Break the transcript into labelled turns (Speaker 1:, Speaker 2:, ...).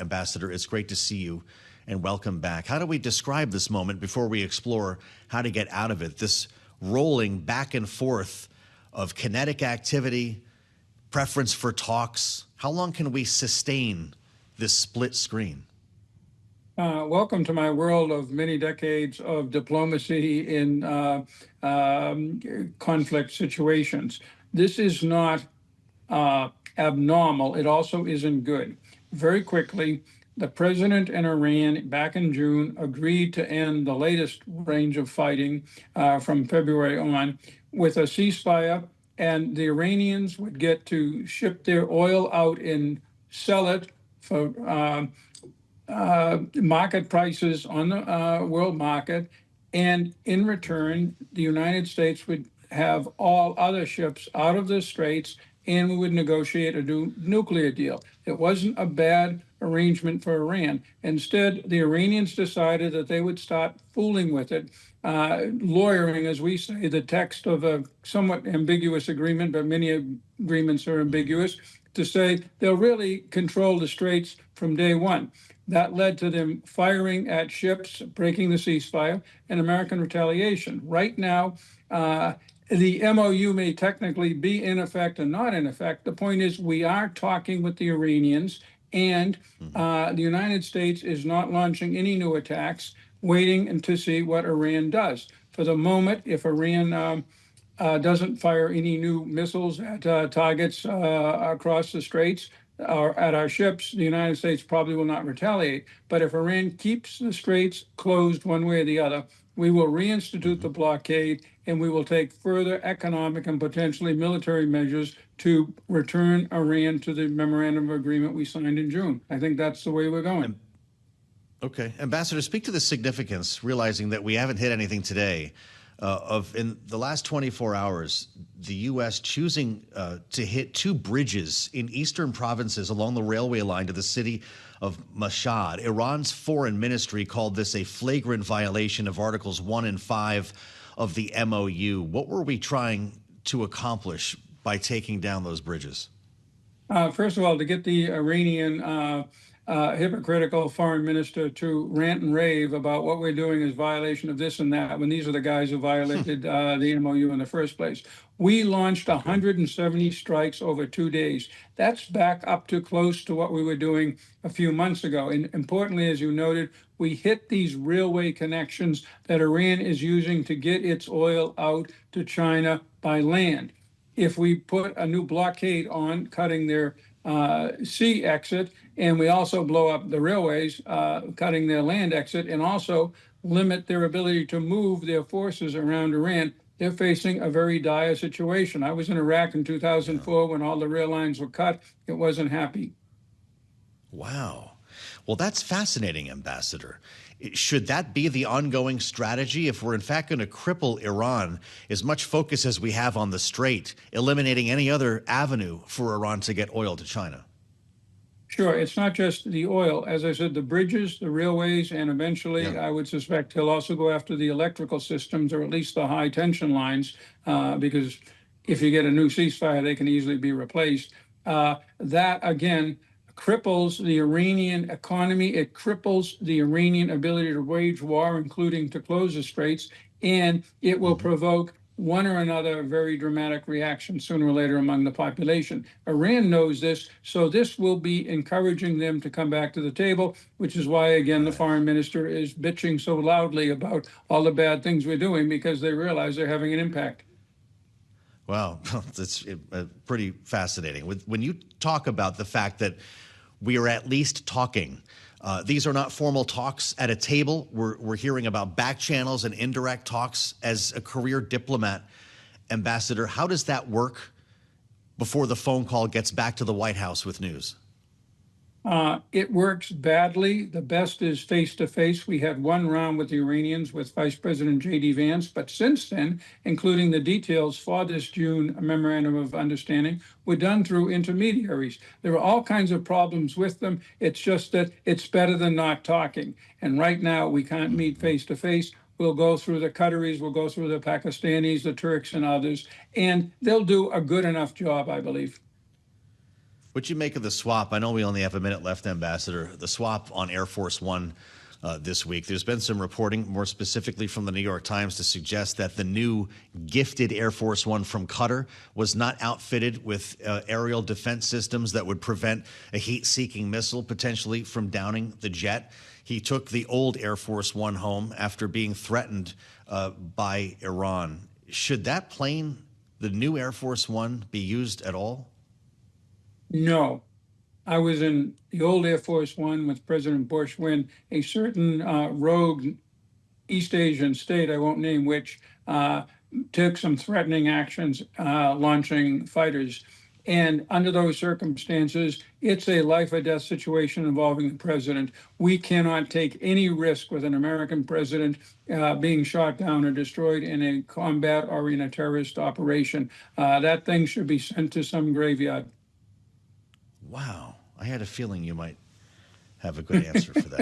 Speaker 1: Ambassador, it's great to see you and welcome back. How do we describe this moment before we explore how to get out of it? This rolling back and forth of kinetic activity, preference for talks. How long can we sustain this split screen?
Speaker 2: Welcome to my world of many decades of diplomacy in conflict situations. This is not abnormal. It also isn't good. Very quickly, the president and Iran back in June agreed to end the latest range of fighting from February on with a ceasefire, and the Iranians would get to ship their oil out and sell it for market prices on the world market. And in return, the United States would have all other ships out of the straits, and we would negotiate a nuclear deal. It wasn't a bad arrangement for Iran. Instead, the Iranians decided that they would start fooling with it, lawyering, as we say, the text of a somewhat ambiguous agreement, but many agreements are ambiguous, to say they'll really control the straits from day one. That led to them firing at ships, breaking the ceasefire, and American retaliation. Right now, the MOU may technically be in effect and not in effect. The point is we are talking with the Iranians, and the United States is not launching any new attacks, waiting to see what Iran does. For the moment, if Iran doesn't fire any new missiles at targets across the straits or at our ships, the United States probably will not retaliate. But if Iran keeps the straits closed one way or the other, we will reinstitute the blockade, and we will take further economic and potentially military measures to return Iran to the memorandum of agreement we signed in June. I think that's the way we're going.
Speaker 1: Okay. Ambassador, speak to the significance, realizing that we haven't hit anything today, of in the last 24 hours, the U.S. choosing to hit two bridges in eastern provinces along the railway line to the city of Mashhad. Iran's foreign ministry called this a flagrant violation of Articles 1 and 5 of the MOU. What were we trying to accomplish by taking down those bridges?
Speaker 2: First of all, to get the Iranian hypocritical foreign minister to rant and rave about what we're doing is violation of this and that, when these are the guys who violated the MOU in the first place. We launched 170 strikes over 2 days. That's back up to close to what we were doing a few months ago. And importantly, as you noted, we hit these railway connections that Iran is using to get its oil out to China by land. If we put a new blockade on, cutting their sea exit, and we also blow up the railways, cutting their land exit, and also limit their ability to move their forces around Iran, they're facing a very dire situation. I was in Iraq in 2004 when all the rail lines were cut. It wasn't happy.
Speaker 1: Wow. Well, that's fascinating, Ambassador. Should that be the ongoing strategy if we're in fact going to cripple Iran, as much focus as we have on the Strait, eliminating any other avenue for Iran to get oil to China?
Speaker 2: Sure. It's not just the oil. As I said, the bridges, the railways, and eventually I would suspect he'll also go after the electrical systems, or at least the high tension lines, because if you get a new ceasefire, they can easily be replaced. That, again, cripples the Iranian economy. It cripples the Iranian ability to wage war, including to close the straits, and it will provoke one or another very dramatic reaction sooner or later among the population. Iran knows this, so this will be encouraging them to come back to the table, which is why, again, the foreign minister is bitching so loudly about all the bad things we're doing, because they realize they're having an impact.
Speaker 1: Wow, that's pretty fascinating. When you talk about the fact that we are at least talking, these are not formal talks at a table. We're hearing about back channels and indirect talks. As a career diplomat, Ambassador, how does that work before the phone call gets back to the White House with news?
Speaker 2: It works badly. The best is face-to-face. We had one round with the Iranians with Vice President J.D. Vance, but since then, including the details for this June memorandum of understanding, were done through intermediaries. There are all kinds of problems with them. It's just that it's better than not talking. And right now, we can't meet face-to-face. We'll go through the Qataris, we'll go through the Pakistanis, the Turks, and others, and they'll do a good enough job, I believe.
Speaker 1: What you make of the swap? I know we only have a minute left, Ambassador. The swap on Air Force One this week. There's been some reporting, more specifically from the New York Times, to suggest that the new gifted Air Force One from Qatar was not outfitted with aerial defense systems that would prevent a heat-seeking missile potentially from downing the jet. He took the old Air Force One home after being threatened by Iran. Should that plane, the new Air Force One, be used at all?
Speaker 2: No. I was in the old Air Force One with President Bush when a certain rogue East Asian state, I won't name which, took some threatening actions launching fighters. And under those circumstances, it's a life or death situation involving the president. We cannot take any risk with an American president being shot down or destroyed in a combat or in a terrorist operation. That thing should be sent to some graveyard.
Speaker 1: Wow. I had a feeling you might have a good answer for that.